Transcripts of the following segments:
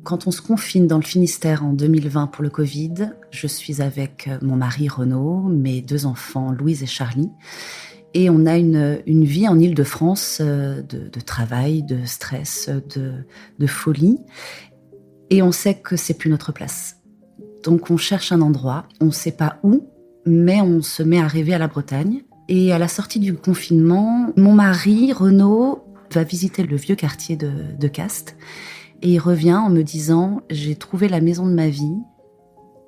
Quand on se confine dans le Finistère en 2020 pour le Covid, je suis avec mon mari Renaud, mes 2 enfants Louise et Charlie, et on a une vie en Île-de-France de travail, de stress, de folie, et on sait que c'est plus notre place. Donc on cherche un endroit, on ne sait pas où, mais on se met à rêver à la Bretagne. Et à la sortie du confinement, mon mari Renaud va visiter le vieux quartier de Castres. Et il revient en me disant « J'ai trouvé la maison de ma vie,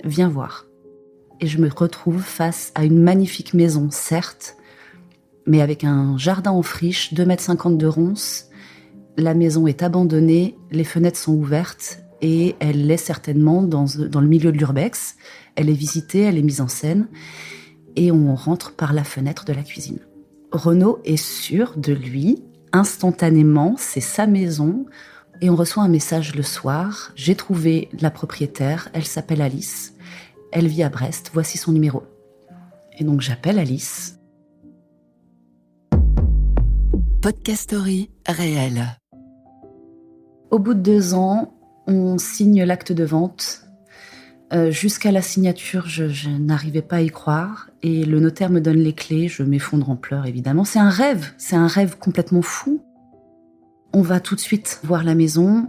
viens voir ». Et je me retrouve face à une magnifique maison, certes, mais avec un jardin en friche, 2,50 m de ronces. La maison est abandonnée, les fenêtres sont ouvertes et elle l'est certainement dans le milieu de l'urbex. Elle est visitée, elle est mise en scène et on rentre par la fenêtre de la cuisine. Renaud est sûr de lui, instantanément, c'est sa maison. Et on reçoit un message le soir. J'ai trouvé la propriétaire, elle s'appelle Alice. Elle vit à Brest, voici son numéro. Et donc j'appelle Alice. Podcast Story réel. Au bout de 2 ans, on signe l'acte de vente. Jusqu'à la signature, je n'arrivais pas à y croire. Et le notaire me donne les clés, je m'effondre en pleurs évidemment. C'est un rêve complètement fou. On va tout de suite voir la maison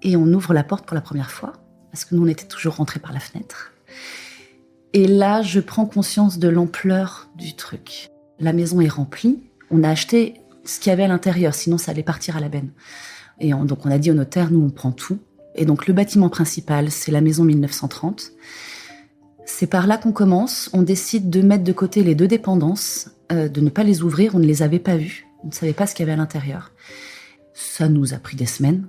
et on ouvre la porte pour la première fois, parce que nous, on était toujours rentrés par la fenêtre. Et là, je prends conscience de l'ampleur du truc. La maison est remplie. On a acheté ce qu'il y avait à l'intérieur, sinon ça allait partir à la benne. Et donc on a dit au notaire, nous, on prend tout. Et donc le bâtiment principal, c'est la maison 1930. C'est par là qu'on commence. On décide de mettre de côté les 2 dépendances, de ne pas les ouvrir. On ne les avait pas vues. On ne savait pas ce qu'il y avait à l'intérieur. Ça nous a pris des semaines,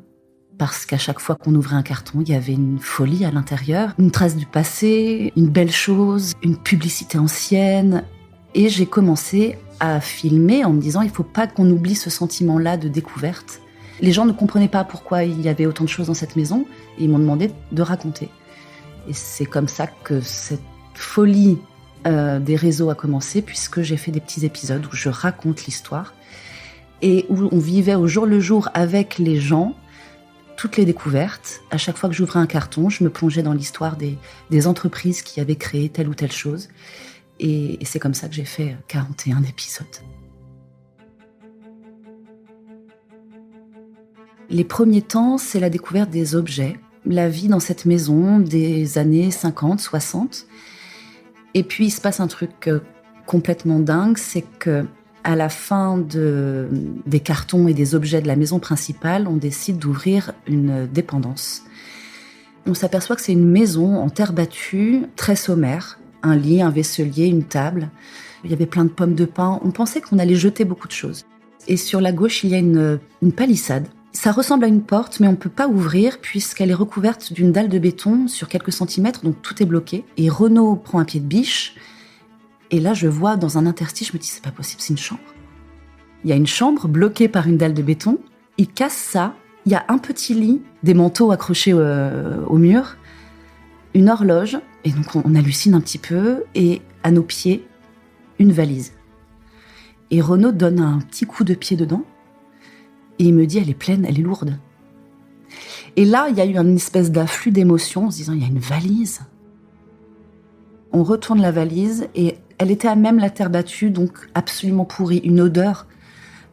parce qu'à chaque fois qu'on ouvrait un carton, il y avait une folie à l'intérieur, une trace du passé, une belle chose, une publicité ancienne. Et j'ai commencé à filmer en me disant, il ne faut pas qu'on oublie ce sentiment-là de découverte. Les gens ne comprenaient pas pourquoi il y avait autant de choses dans cette maison, et ils m'ont demandé de raconter. Et c'est comme ça que cette folie des réseaux a commencé, puisque j'ai fait des petits épisodes où je raconte l'histoire, et où on vivait au jour le jour avec les gens, toutes les découvertes. À chaque fois que j'ouvrais un carton, je me plongeais dans l'histoire des entreprises qui avaient créé telle ou telle chose. Et c'est comme ça que j'ai fait 41 épisodes. Les premiers temps, c'est la découverte des objets, la vie dans cette maison des années 50, 60. Et puis il se passe un truc complètement dingue, c'est que à la fin des cartons et des objets de la maison principale, on décide d'ouvrir une dépendance. On s'aperçoit que c'est une maison en terre battue, très sommaire. Un lit, un vaisselier, une table. Il y avait plein de pommes de pin. On pensait qu'on allait jeter beaucoup de choses. Et sur la gauche, il y a une palissade. Ça ressemble à une porte, mais on ne peut pas ouvrir puisqu'elle est recouverte d'une dalle de béton sur quelques centimètres, donc tout est bloqué. Et Renaud prend un pied de biche. Et là, je vois dans un interstice, je me dis, c'est pas possible, c'est une chambre. Il y a une chambre bloquée par une dalle de béton. Il casse ça. Il y a un petit lit, des manteaux accrochés au mur, une horloge. Et donc, on hallucine un petit peu. Et à nos pieds, une valise. Et Renaud donne un petit coup de pied dedans. Et il me dit, elle est pleine, elle est lourde. Et là, il y a eu une espèce d'afflux d'émotions en se disant, il y a une valise. On retourne la valise et elle était à même la terre battue, donc absolument pourrie. Une odeur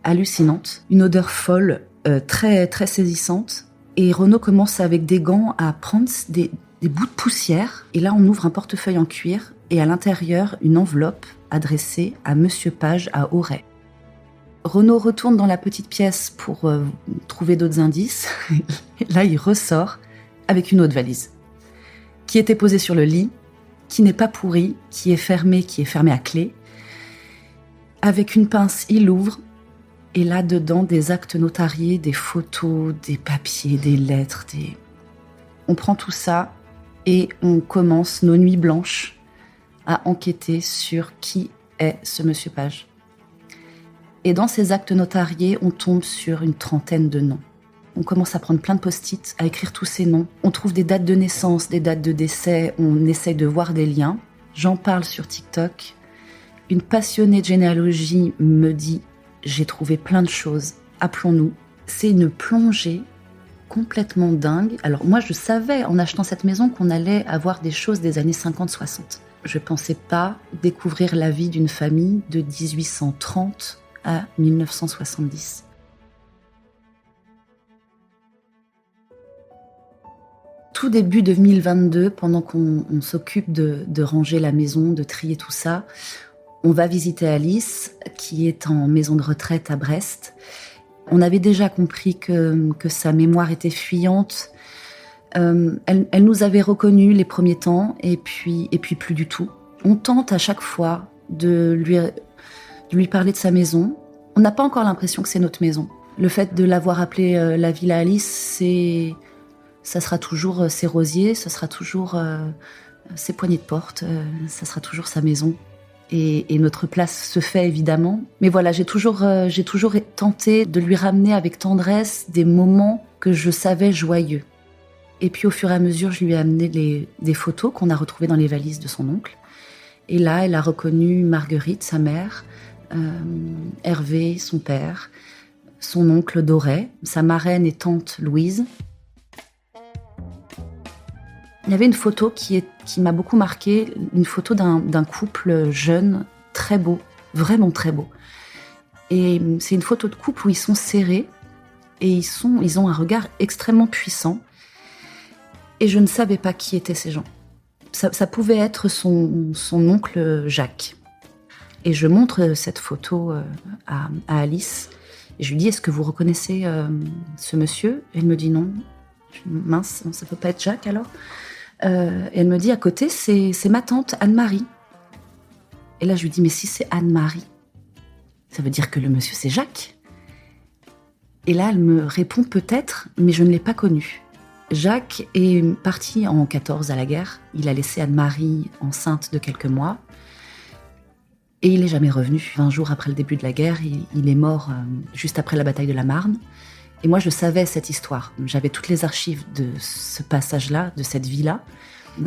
hallucinante, une odeur folle, très, très saisissante. Et Renaud commence avec des gants à prendre des bouts de poussière. Et là, on ouvre un portefeuille en cuir et à l'intérieur, une enveloppe adressée à Monsieur Page à Auray. Renaud retourne dans la petite pièce pour trouver d'autres indices. Et là, il ressort avec une autre valise qui était posée sur le lit, qui n'est pas pourrie, qui est fermée à clé. Avec une pince, il l'ouvre. Et là, dedans, des actes notariés, des photos, des papiers, des lettres. On prend tout ça et on commence nos nuits blanches à enquêter sur qui est ce Monsieur Page. Et dans ces actes notariés, on tombe sur une 30aine de noms. On commence à prendre plein de post-it, à écrire tous ces noms. On trouve des dates de naissance, des dates de décès, on essaye de voir des liens. J'en parle sur TikTok. Une passionnée de généalogie me dit « J'ai trouvé plein de choses, appelons-nous ». C'est une plongée complètement dingue. Alors moi, je savais en achetant cette maison qu'on allait avoir des choses des années 50-60. Je ne pensais pas découvrir la vie d'une famille de 1830 à 1970. Tout début 2022, pendant qu'on s'occupe de ranger la maison, de trier tout ça, on va visiter Alice, qui est en maison de retraite à Brest. On avait déjà compris que sa mémoire était fuyante. Elle nous avait reconnus les premiers temps, et puis plus du tout. On tente à chaque fois de lui parler de sa maison. On n'a pas encore l'impression que c'est notre maison. Le fait de l'avoir appelée la Villa Alice, ça sera toujours ses rosiers, ça sera toujours ses poignées de porte, ça sera toujours sa maison. Et notre place se fait évidemment. Mais voilà, j'ai toujours tenté de lui ramener avec tendresse des moments que je savais joyeux. Et puis au fur et à mesure, je lui ai amené des photos qu'on a retrouvées dans les valises de son oncle. Et là, elle a reconnu Marguerite, sa mère, Hervé, son père, son oncle Doré, sa marraine et tante Louise. Il y avait une photo qui m'a beaucoup marquée, une photo d'un couple jeune, très beau, vraiment très beau. Et c'est une photo de couple où ils sont serrés et ils ont un regard extrêmement puissant. Et je ne savais pas qui étaient ces gens. Ça pouvait être son oncle Jacques. Et je montre cette photo à Alice. Et je lui dis, est-ce que vous reconnaissez ce monsieur ? Elle me dit non. Mince, ça ne peut pas être Jacques alors ? Et elle me dit, à côté, c'est ma tante Anne-Marie. Et là, je lui dis, mais si c'est Anne-Marie, ça veut dire que le monsieur, c'est Jacques. Et là, elle me répond, peut-être, mais je ne l'ai pas connu. Jacques est parti en 14 à la guerre. Il a laissé Anne-Marie enceinte de quelques mois. Et il n'est jamais revenu. 20 jours après le début de la guerre, il est mort juste après la bataille de la Marne. Et moi, je savais cette histoire. J'avais toutes les archives de ce passage-là, de cette vie-là.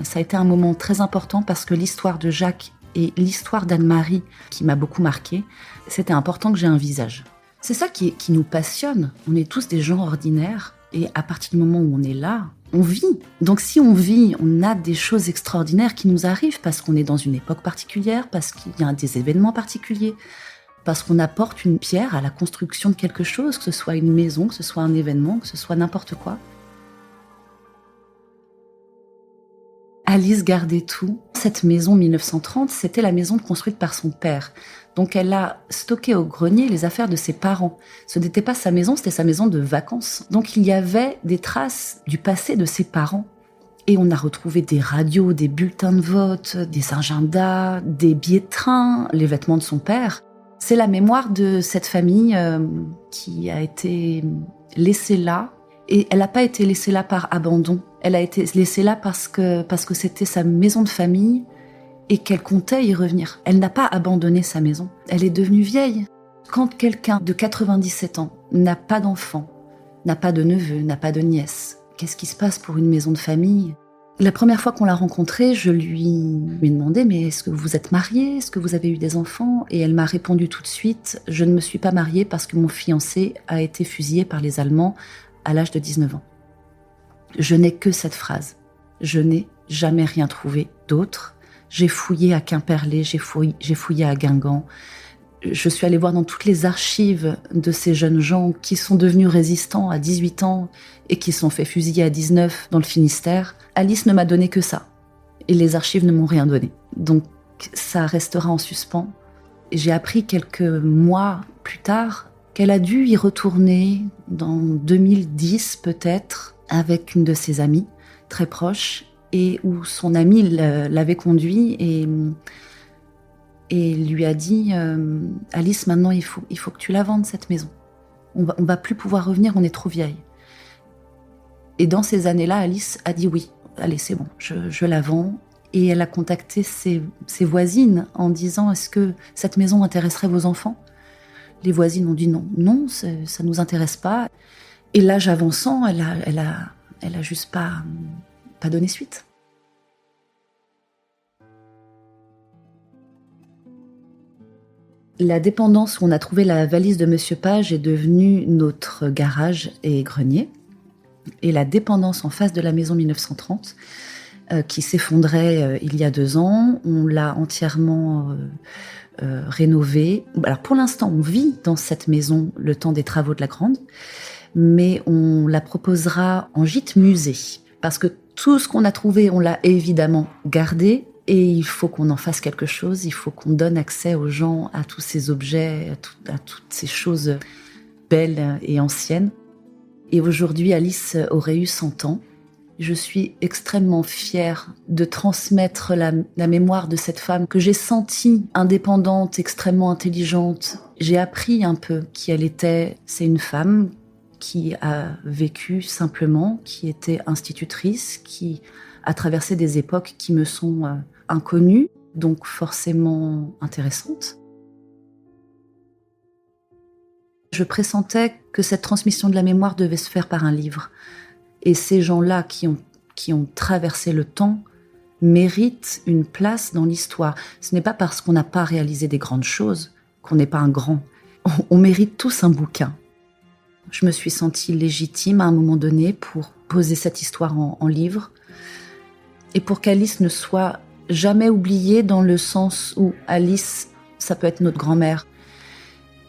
Ça a été un moment très important parce que l'histoire de Jacques et l'histoire d'Anne-Marie, qui m'a beaucoup marquée, c'était important que j'ai un visage. C'est ça qui nous passionne. On est tous des gens ordinaires. Et à partir du moment où on est là, on vit. Donc si on vit, on a des choses extraordinaires qui nous arrivent parce qu'on est dans une époque particulière, parce qu'il y a des événements particuliers, parce qu'on apporte une pierre à la construction de quelque chose, que ce soit une maison, que ce soit un événement, que ce soit n'importe quoi. Alice gardait tout. Cette maison 1930, c'était la maison construite par son père. Donc elle a stocké au grenier les affaires de ses parents. Ce n'était pas sa maison, c'était sa maison de vacances. Donc il y avait des traces du passé de ses parents. Et on a retrouvé des radios, des bulletins de vote, des agendas, des billets de train, les vêtements de son père. C'est la mémoire de cette famille qui a été laissée là. Et elle n'a pas été laissée là par abandon. Elle a été laissée là parce que c'était sa maison de famille et qu'elle comptait y revenir. Elle n'a pas abandonné sa maison. Elle est devenue vieille. Quand quelqu'un de 97 ans n'a pas d'enfant, n'a pas de neveu, n'a pas de nièce, qu'est-ce qui se passe pour une maison de famille ? La première fois qu'on l'a rencontrée, je lui ai demandé « Mais est-ce que vous êtes mariée ? Est-ce que vous avez eu des enfants ?» Et elle m'a répondu tout de suite « Je ne me suis pas mariée parce que mon fiancé a été fusillé par les Allemands à l'âge de 19 ans. » Je n'ai que cette phrase. Je n'ai jamais rien trouvé d'autre. J'ai fouillé à Quimperlé, j'ai fouillé à Guingamp. Je suis allée voir dans toutes les archives de ces jeunes gens qui sont devenus résistants à 18 ans et qui se sont fait fusiller à 19 dans le Finistère. Alice ne m'a donné que ça. Et les archives ne m'ont rien donné. Donc ça restera en suspens. Et j'ai appris quelques mois plus tard qu'elle a dû y retourner dans 2010 peut-être avec une de ses amies très proche et où son amie l'avait conduit et lui a dit Alice, maintenant il faut que tu la vendes cette maison. On va plus pouvoir revenir, on est trop vieille. Et dans ces années-là, Alice a dit oui, allez c'est bon, je la vends. Et elle a contacté ses voisines en disant est-ce que cette maison intéresserait vos enfants ? Les voisines ont dit non, ça nous intéresse pas. Et l'âge avançant, elle a juste pas donné suite. La dépendance où on a trouvé la valise de Monsieur Page est devenue notre garage et grenier. Et la dépendance en face de la maison 1930, qui s'effondrait il y a 2 ans, on l'a entièrement rénovée. Alors pour l'instant, on vit dans cette maison le temps des travaux de la Grande, mais on la proposera en gîte musée. Parce que tout ce qu'on a trouvé, on l'a évidemment gardé. Et il faut qu'on en fasse quelque chose, il faut qu'on donne accès aux gens à tous ces objets, à toutes ces choses belles et anciennes. Et aujourd'hui, Alice aurait eu 100 ans. Je suis extrêmement fière de transmettre la mémoire de cette femme que j'ai sentie indépendante, extrêmement intelligente. J'ai appris un peu qui elle était. C'est une femme qui a vécu simplement, qui était institutrice, qui a traversé des époques qui me sont inconnues, donc forcément intéressantes. Je pressentais que cette transmission de la mémoire devait se faire par un livre. Et ces gens-là qui ont traversé le temps méritent une place dans l'histoire. Ce n'est pas parce qu'on n'a pas réalisé des grandes choses qu'on n'est pas un grand. On mérite tous un bouquin. Je me suis sentie légitime à un moment donné pour poser cette histoire en livre et pour qu'Alice ne soit jamais oubliée dans le sens où Alice, ça peut être notre grand-mère.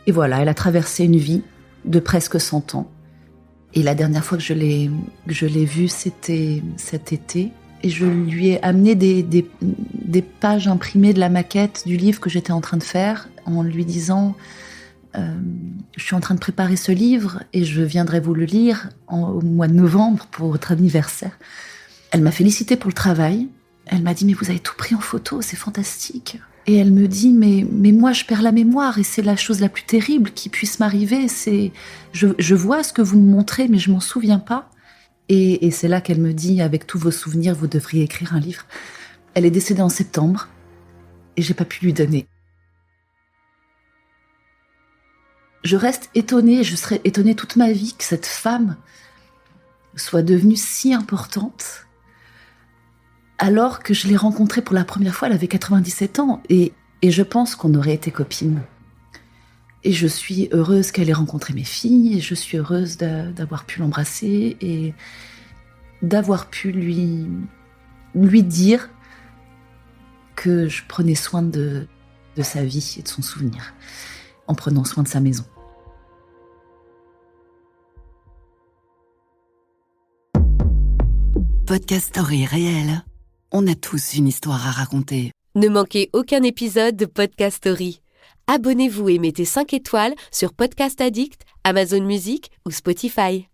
Et voilà, elle a traversé une vie de presque 100 ans. Et la dernière fois que je l'ai vue, c'était cet été. Et je lui ai amené des pages imprimées de la maquette du livre que j'étais en train de faire, en lui disant je suis en train de préparer ce livre et je viendrai vous le lire au mois de novembre pour votre anniversaire. Elle m'a félicité pour le travail. Elle m'a dit mais vous avez tout pris en photo, c'est fantastique. Et elle me dit mais moi je perds la mémoire et c'est la chose la plus terrible qui puisse m'arriver. Je vois ce que vous me montrez mais je m'en souviens pas. Et c'est là qu'elle me dit avec tous vos souvenirs vous devriez écrire un livre. Elle est décédée en septembre et j'ai pas pu lui donner. Je reste étonnée, je serai étonnée toute ma vie que cette femme soit devenue si importante. Alors que je l'ai rencontrée pour la première fois, elle avait 97 ans. Et je pense qu'on aurait été copines. Et je suis heureuse qu'elle ait rencontré mes filles. Et je suis heureuse d'avoir pu l'embrasser et d'avoir pu lui dire que je prenais soin de sa vie et de son souvenir, en prenant soin de sa maison. Podcast Story réel. On a tous une histoire à raconter. Ne manquez aucun épisode de Podcast Story. Abonnez-vous et mettez 5 étoiles sur Podcast Addict, Amazon Music ou Spotify.